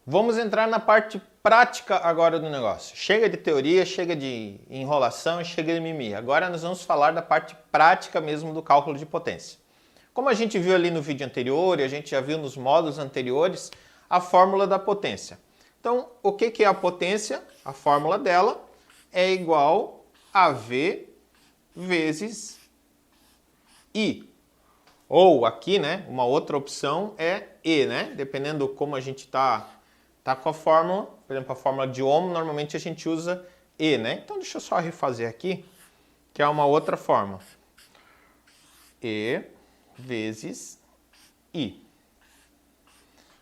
Vamos entrar na parte prática agora do negócio. Chega de teoria, chega de enrolação, chega de mimimi. Agora nós vamos falar da parte prática mesmo do cálculo de potência. Como a gente viu ali no vídeo anterior e a gente já viu nos módulos anteriores, a fórmula da potência. Então, o que é a potência? A fórmula dela é igual a V vezes I. Ou aqui, né, uma outra opção é E, né? Dependendo como a gente tá com a fórmula, por exemplo, a fórmula de Ohm, normalmente a gente usa E, né? Então deixa eu só refazer aqui, que é uma outra forma. E vezes I.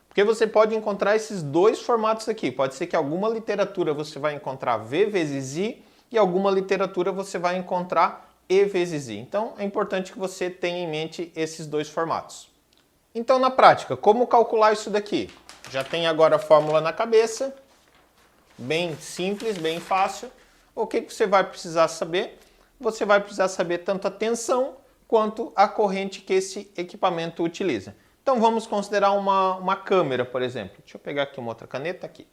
Porque você pode encontrar esses dois formatos aqui. Pode ser que alguma literatura você vai encontrar V vezes I e alguma literatura você vai encontrar E vezes I. Então é importante que você tenha em mente esses dois formatos. Então na prática, como calcular isso daqui? Já tem agora a fórmula na cabeça, bem simples, bem fácil. O que você vai precisar saber? Você vai precisar saber tanto a tensão quanto a corrente que esse equipamento utiliza. Então vamos considerar uma câmera, por exemplo. Deixa eu pegar aqui uma outra caneta aqui.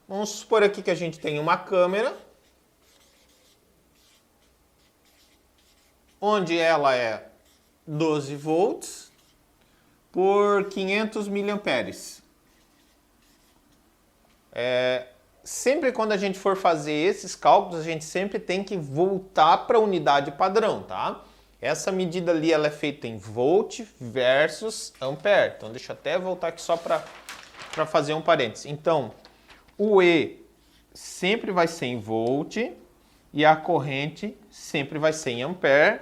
Vamos supor aqui que a gente tem uma câmera, onde ela é 12 volts por 500 miliamperes. Sempre quando a gente for fazer esses cálculos, a gente sempre tem que voltar para a unidade padrão, tá? Essa medida ali ela é feita em volt versus ampere. Então deixa eu até voltar aqui só para fazer um parênteses. Então, o E sempre vai ser em volt e a corrente sempre vai ser em ampere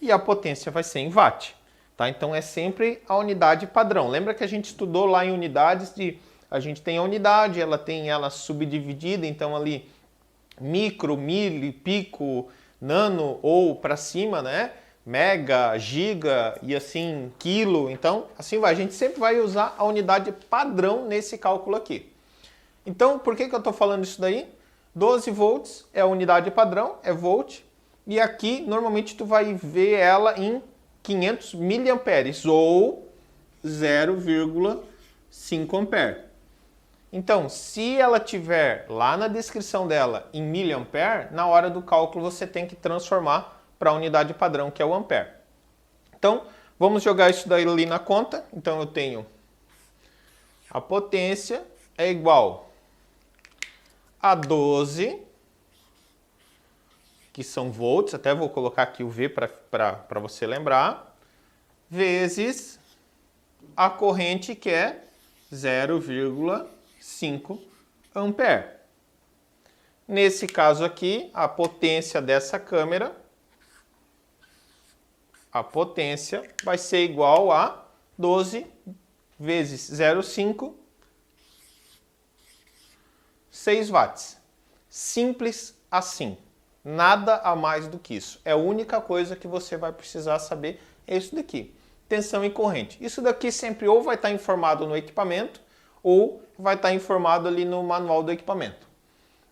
e a potência vai ser em watt. Tá? Então é sempre a unidade padrão. Lembra que a gente estudou lá em unidades de... A gente tem a unidade, ela tem ela subdividida, então ali micro, mili, pico, nano ou para cima, né? Mega, giga e assim quilo. Então assim vai. A gente sempre vai usar a unidade padrão nesse cálculo aqui. Então por que eu estou falando isso daí? 12 volts é a unidade padrão, é volt. E aqui normalmente tu vai ver ela em 500 miliamperes ou 0,5 ampere. Então, se ela tiver lá na descrição dela em miliampere, na hora do cálculo você tem que transformar para a unidade padrão, que é o ampere. Então, vamos jogar isso daí ali na conta. Então, eu tenho a potência é igual a 12, que são volts, até vou colocar aqui o V para você lembrar, vezes a corrente, que é 0,5 ampere. Nesse caso aqui, a potência dessa câmera, a potência vai ser igual a 12 vezes 0,5, 6 watts. Simples assim. Nada a mais do que isso. É a única coisa que você vai precisar saber, é isso daqui. Tensão e corrente. Isso daqui sempre ou vai estar informado no equipamento ou vai estar informado ali no manual do equipamento.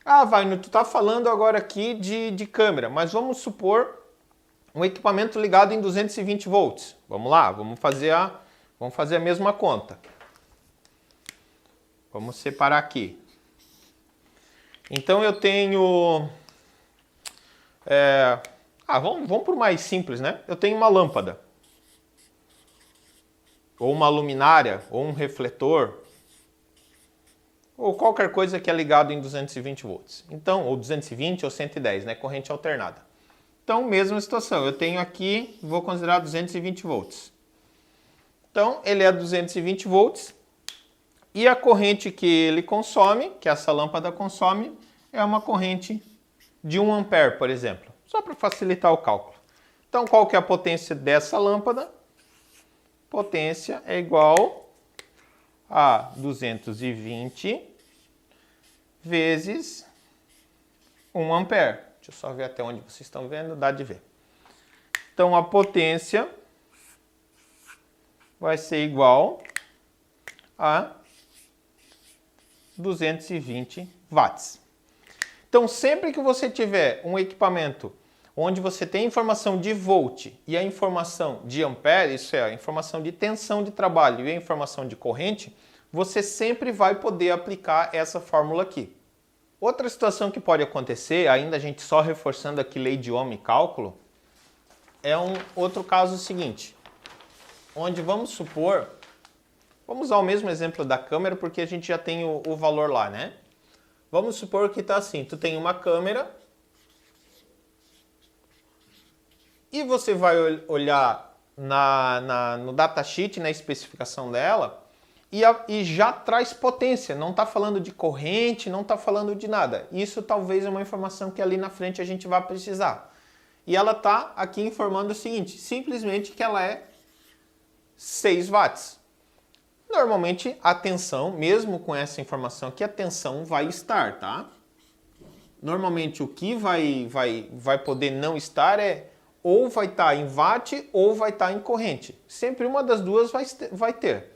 Ah, Wagner, tu está falando agora aqui de câmera, mas vamos supor um equipamento ligado em 220 volts. Vamos lá, vamos fazer a mesma conta. Vamos separar aqui. Então eu tenho... vamos por mais simples, né? Eu tenho uma lâmpada, ou uma luminária, ou um refletor, ou qualquer coisa que é ligado em 220 volts. Então, ou 220 ou 110, né? Corrente alternada. Então, mesma situação. Eu tenho aqui, vou considerar 220 volts. Então, ele é 220 volts e a corrente que ele consome, que essa lâmpada consome, é uma corrente de 1 ampere, por exemplo. Só para facilitar o cálculo. Então, qual que é a potência dessa lâmpada? Potência é igual a 220 vezes 1 ampere. Deixa eu só ver até onde vocês estão vendo, dá de ver. Então, a potência vai ser igual a 220 watts. Então, sempre que você tiver um equipamento onde você tem a informação de volt e a informação de ampere, isso é a informação de tensão de trabalho e a informação de corrente, você sempre vai poder aplicar essa fórmula aqui. Outra situação que pode acontecer, ainda a gente só reforçando aqui lei de Ohm e cálculo, é um outro caso seguinte, onde vamos supor, vamos usar o mesmo exemplo da câmera porque a gente já tem o valor lá, né? Vamos supor que está assim, tu tem uma câmera e você vai olhar no datasheet, na especificação dela, e já traz potência, não está falando de corrente, não está falando de nada. Isso talvez é uma informação que ali na frente a gente vai precisar. E ela está aqui informando o seguinte, simplesmente que ela é 6 watts. Normalmente a tensão, mesmo com essa informação aqui, a tensão vai estar, tá? Normalmente o que vai poder não estar é ou vai estar em watt ou vai estar em corrente. Sempre uma das duas vai ter.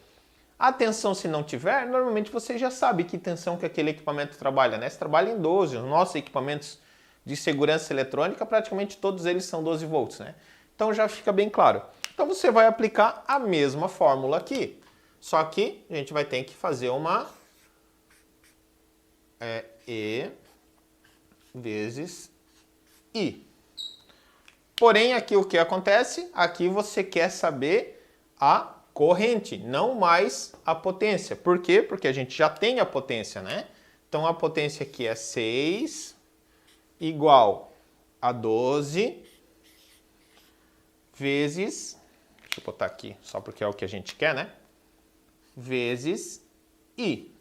A tensão, se não tiver, normalmente você já sabe que tensão que aquele equipamento trabalha, né? Se trabalha em 12, os nossos equipamentos de segurança eletrônica, praticamente todos eles são 12 volts, né? Então já fica bem claro. Então você vai aplicar a mesma fórmula aqui, só que a gente vai ter que fazer uma E vezes I. Porém, aqui o que acontece? Aqui você quer saber a corrente, não mais a potência. Por quê? Porque a gente já tem a potência, né? Então a potência aqui é 6 igual a 12 vezes, deixa eu botar aqui só porque é o que a gente quer, né? Vezes I.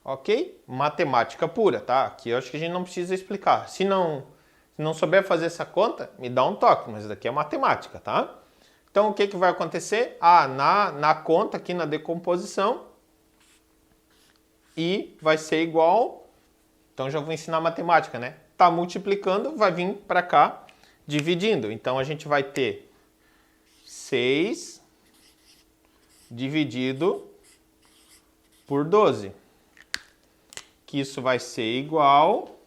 Ok? Matemática pura, tá? Aqui eu acho que a gente não precisa explicar. Se não souber fazer essa conta, me dá um toque, mas daqui é matemática, tá? Então o que vai acontecer? Na conta aqui na decomposição, I vai ser igual, então já vou ensinar matemática, né? Tá multiplicando, vai vir para cá dividindo. Então a gente vai ter 6 dividido por 12. Que isso vai ser igual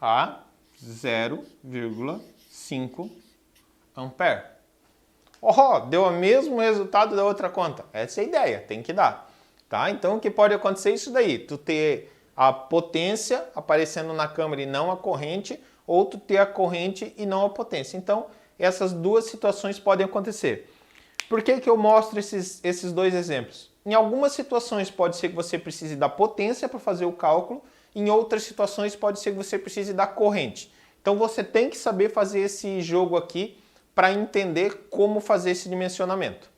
a 0,5 ampere. Oh, deu o mesmo resultado da outra conta. Essa é a ideia, tem que dar. Tá? Então o que pode acontecer é isso daí, tu ter a potência aparecendo na câmera e não a corrente, ou tu ter a corrente e não a potência. Então essas duas situações podem acontecer. Por que eu mostro esses dois exemplos? Em algumas situações pode ser que você precise da potência para fazer o cálculo, em outras situações pode ser que você precise da corrente. Então você tem que saber fazer esse jogo aqui para entender como fazer esse dimensionamento.